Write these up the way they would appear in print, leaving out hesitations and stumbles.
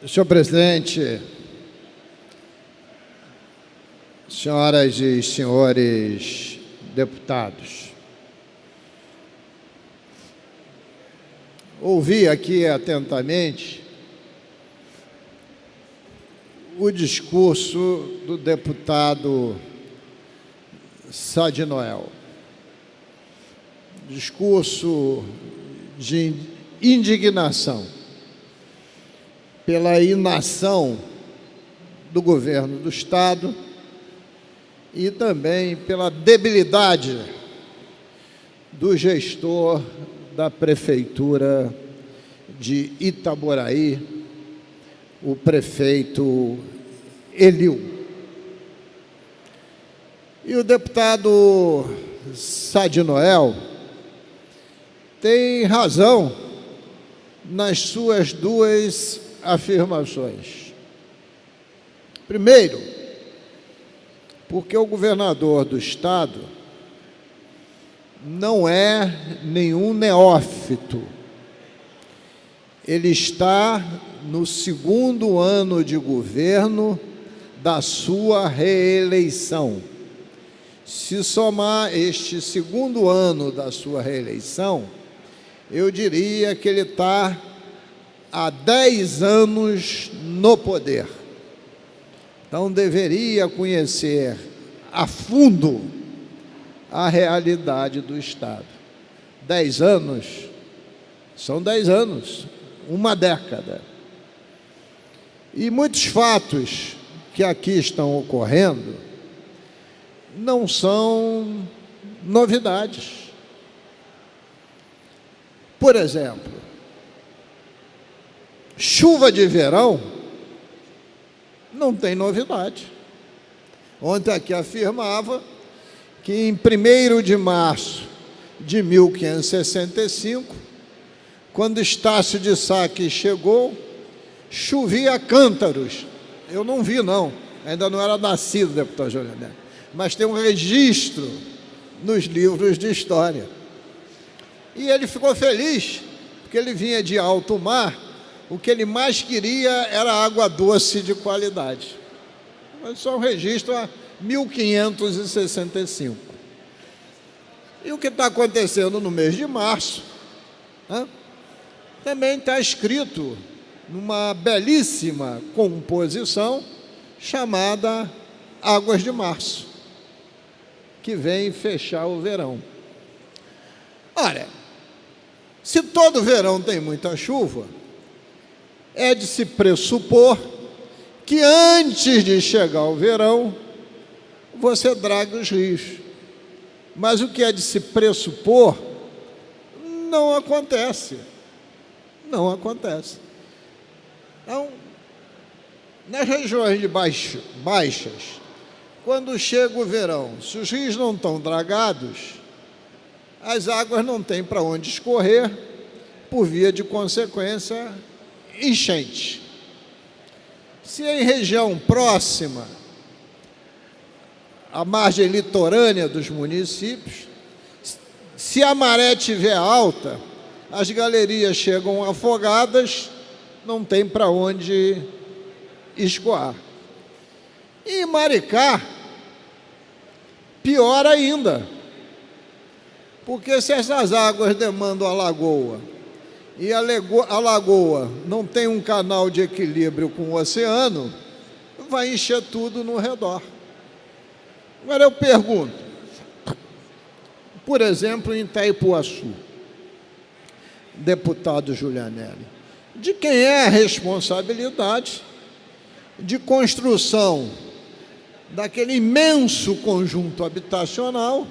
Senhor presidente, senhoras e senhores deputados, ouvi aqui atentamente o discurso do deputado Sá de Noel, discurso de indignação pela inação do governo do Estado e também pela debilidade do gestor da Prefeitura de Itaboraí, o prefeito Elil. E o deputado Sá de Noel tem razão nas suas duas afirmações. Primeiro, porque o governador do Estado não é nenhum neófito. Ele está no segundo ano de governo da sua reeleição. Se somar este segundo ano da sua reeleição, eu diria que ele está há 10 anos no poder. Então, deveria conhecer a fundo a realidade do Estado. 10 anos são 10 anos, uma década. E muitos fatos que aqui estão ocorrendo não são novidades. Por exemplo, chuva de verão não tem novidade. Ontem aqui afirmava que em 1º de março de 1565, quando Estácio de Sá chegou, chovia cântaros. Eu não vi, não. Ainda não era nascido, deputado Juliano. Mas tem um registro nos livros de história. E ele ficou feliz, porque ele vinha de alto mar. O que ele mais queria era água doce de qualidade. Mas só um registro a 1565. E o que está acontecendo no mês de março, também está escrito numa belíssima composição chamada Águas de Março, que vem fechar o verão. Olha, se todo verão tem muita chuva, é de se pressupor que antes de chegar o verão, você draga os rios. Mas o que é de se pressupor não acontece. Não acontece. Então, nas regiões de baixas, quando chega o verão, se os rios não estão dragados, as águas não têm para onde escorrer, por via de consequência, enchente. Se em região próxima, à margem litorânea dos municípios, se a maré estiver alta, as galerias chegam afogadas, não tem para onde escoar. E em Maricá, pior ainda, porque se essas águas demandam a lagoa, e a lagoa não tem um canal de equilíbrio com o oceano, vai encher tudo no redor. Agora eu pergunto, por exemplo, em Itaipuaçu, deputado Julianelli, de quem é a responsabilidade de construção daquele imenso conjunto habitacional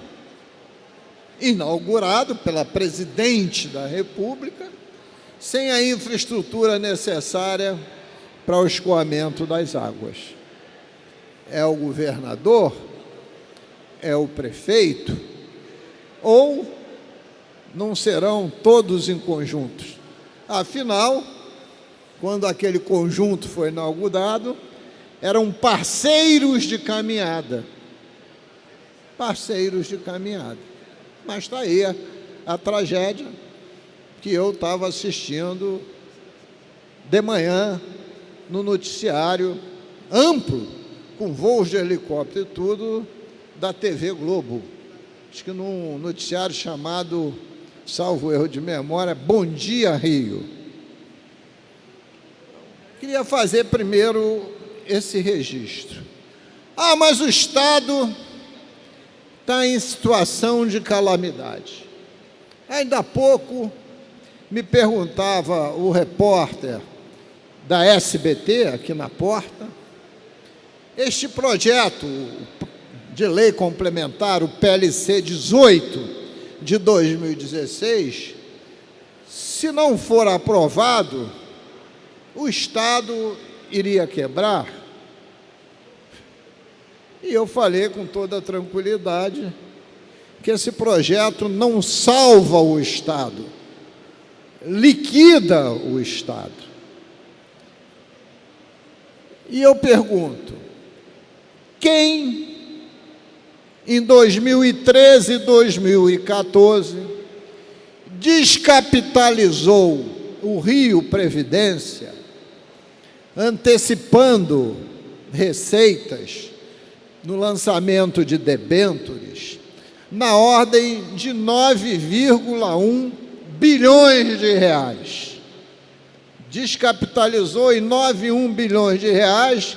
inaugurado pela presidente da República, sem a infraestrutura necessária para o escoamento das águas? É o governador? É o prefeito? Ou não serão todos em conjuntos? Afinal, quando aquele conjunto foi inaugurado, eram parceiros de caminhada. Parceiros de caminhada. Mas está aí a tragédia que eu estava assistindo de manhã no noticiário amplo, com voos de helicóptero e tudo, da TV Globo. Acho que num noticiário chamado, salvo erro de memória, Bom Dia Rio. Queria fazer primeiro esse registro. Ah, mas o Estado está em situação de calamidade. Ainda há pouco me perguntava o repórter da SBT, aqui na porta, este projeto de lei complementar, o PLC 18 de 2016, se não for aprovado, o Estado iria quebrar? E eu falei com toda tranquilidade que esse projeto não salva o Estado, liquida o Estado. E eu pergunto, quem em 2013 e 2014 descapitalizou o Rio Previdência, antecipando receitas no lançamento de debêntures na ordem de 9,1 bilhões de reais. Descapitalizou em 9,1 bilhões de reais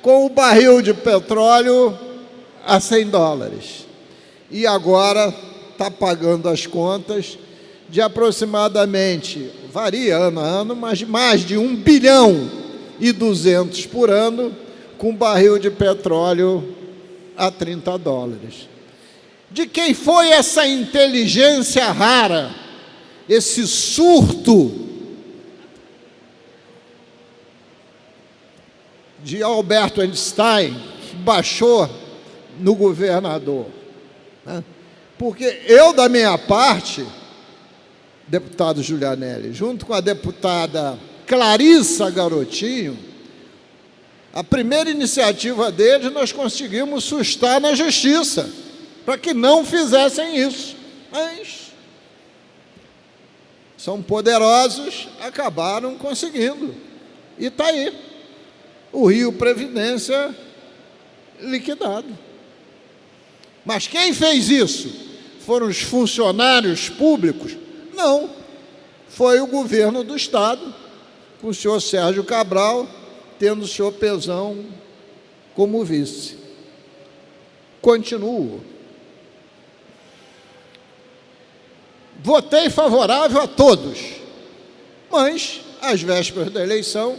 com o barril de petróleo a $100. E agora está pagando as contas de aproximadamente, varia ano a ano, mas mais de 1,2 bilhão por ano, com barril de petróleo a $30. De quem foi essa inteligência rara, esse surto de Albert Einstein, que baixou no governador? Porque eu, da minha parte, deputado Giulianelli, junto com a deputada Clarissa Garotinho, a primeira iniciativa deles nós conseguimos sustar na justiça, para que não fizessem isso. Mas são poderosos, acabaram conseguindo. E está aí, o Rio Previdência liquidado. Mas quem fez isso? Foram os funcionários públicos? Não, foi o governo do Estado, com o senhor Sérgio Cabral, tendo o senhor Pezão como vice. Continuo. Votei favorável a todos, mas, às vésperas da eleição,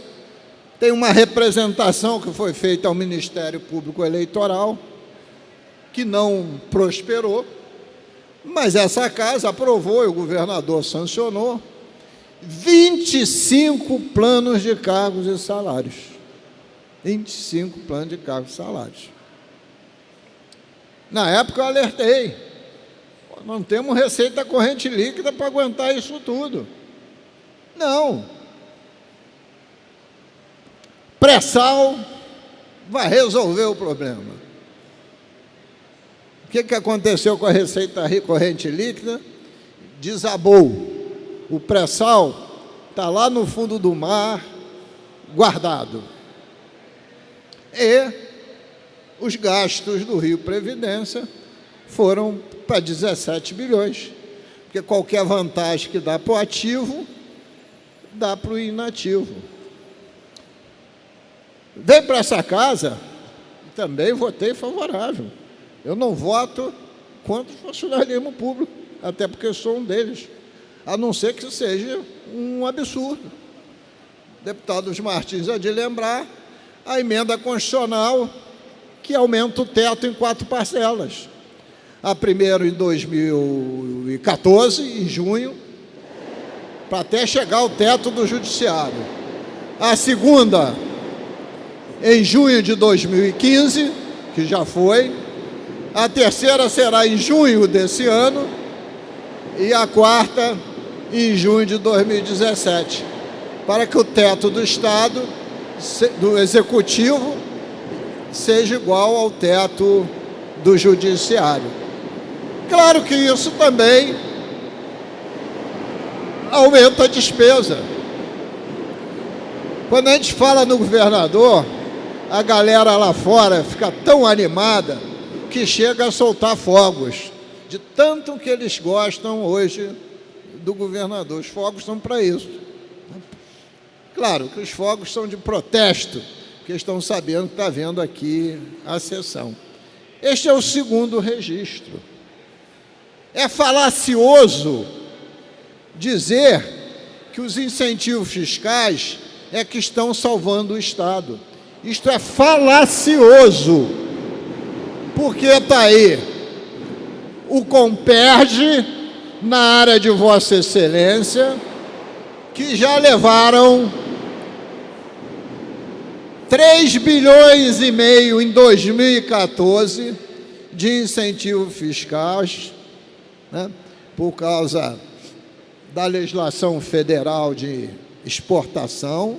tem uma representação que foi feita ao Ministério Público Eleitoral, que não prosperou, mas essa casa aprovou e o governador sancionou 25 planos de cargos e salários. 25 planos de cargos e salários. Na época eu alertei, não temos receita corrente líquida para aguentar isso tudo. Não. Pré-sal vai resolver o problema. O que aconteceu com a receita corrente líquida? Desabou. O pré-sal está lá no fundo do mar, guardado. E os gastos do Rio Previdência foram para 17 bilhões, porque qualquer vantagem que dá para o ativo, dá para o inativo. Veio para essa casa, também votei favorável. Eu não voto contra o funcionalismo público, até porque eu sou um deles, a não ser que seja um absurdo. Deputado Martins há de lembrar a emenda constitucional que aumenta o teto em 4 parcelas. A primeira em 2014, em junho, para até chegar ao teto do judiciário. A segunda em junho de 2015, que já foi. A terceira será em junho desse ano e a quarta em junho de 2017, para que o teto do Estado, do Executivo, seja igual ao teto do Judiciário. Claro que isso também aumenta a despesa. Quando a gente fala no governador, a galera lá fora fica tão animada que chega a soltar fogos, de tanto que eles gostam hoje do governador. Os fogos são para isso. Claro que os fogos são de protesto, porque estão sabendo que está vendo aqui a sessão. Este é o segundo registro. É falacioso dizer que os incentivos fiscais é que estão salvando o Estado. Isto é falacioso, porque está aí o Comperj na área de Vossa Excelência, que já levaram 3 bilhões e meio em 2014 de incentivos fiscais, né, por causa da legislação federal de exportação,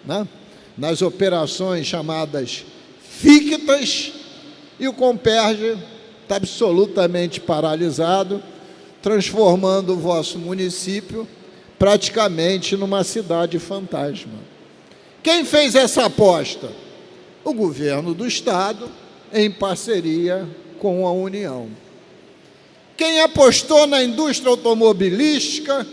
né, nas operações chamadas fictas, e o Comperj está absolutamente paralisado, transformando o vosso município praticamente numa cidade fantasma. Quem fez essa aposta? O governo do Estado, em parceria com a União. Quem apostou na indústria automobilística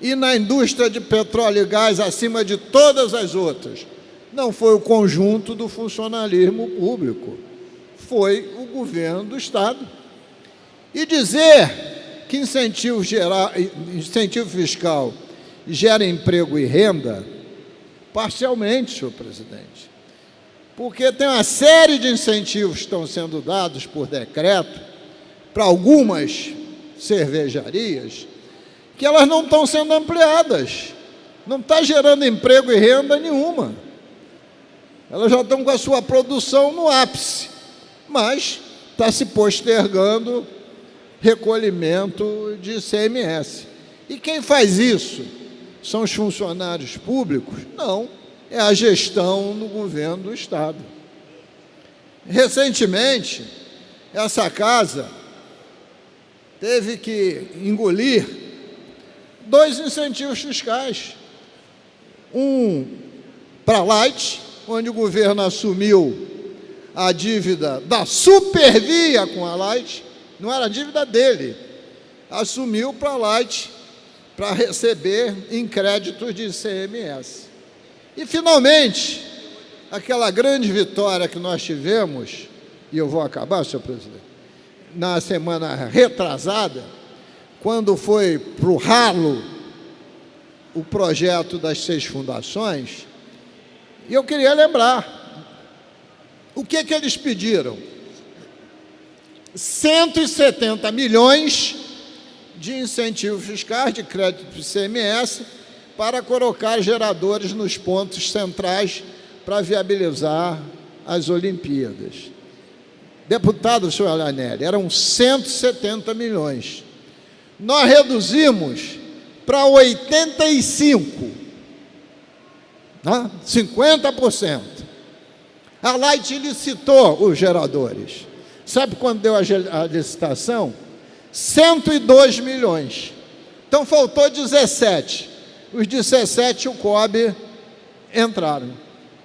e na indústria de petróleo e gás acima de todas as outras? Não foi o conjunto do funcionalismo público, foi o governo do Estado. E dizer que incentivo fiscal gera emprego e renda, parcialmente, senhor presidente, porque tem uma série de incentivos que estão sendo dados por decreto para algumas cervejarias, que elas não estão sendo ampliadas, não está gerando emprego e renda nenhuma. Elas já estão com a sua produção no ápice, mas está se postergando recolhimento de ICMS. E quem faz isso? São os funcionários públicos? Não, é a gestão no governo do Estado. Recentemente, essa casa teve que engolir 2 incentivos fiscais. Um para a Light, onde o governo assumiu a dívida da Supervia com a Light, não era a dívida dele, assumiu para a Light para receber em créditos de ICMS. E, finalmente, aquela grande vitória que nós tivemos, e eu vou acabar, senhor presidente, na semana retrasada, quando foi para o ralo o projeto das 6 fundações, e eu queria lembrar, o que eles pediram? 170 milhões de incentivos fiscais, de crédito do ICMS, para colocar geradores nos pontos centrais para viabilizar as Olimpíadas. Deputado, senhor Alanelli, eram 170 milhões. Nós reduzimos para 85, né? 50%. A Light licitou os geradores. Sabe quando deu a licitação? 102 milhões. Então, faltou 17. Os 17, o COB entraram.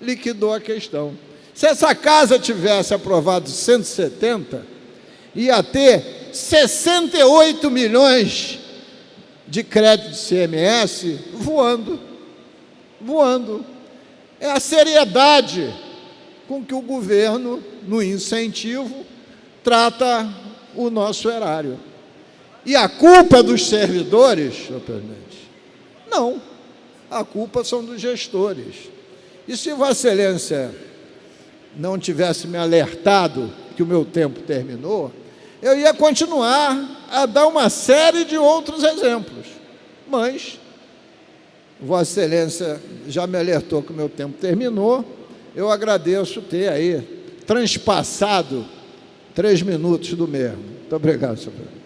Liquidou a questão. Se essa casa tivesse aprovado 170, ia ter 68 milhões de crédito de ICMS voando. Voando. É a seriedade com que o governo, no incentivo, trata o nosso erário. E a culpa é dos servidores, senhor presidente? Não, a culpa são dos gestores. E se Vossa Excelência não tivesse me alertado que o meu tempo terminou, eu ia continuar a dar uma série de outros exemplos. Mas Vossa Excelência já me alertou que o meu tempo terminou. Eu agradeço ter aí transpassado 3 minutos do mesmo. Muito obrigado, senhor presidente.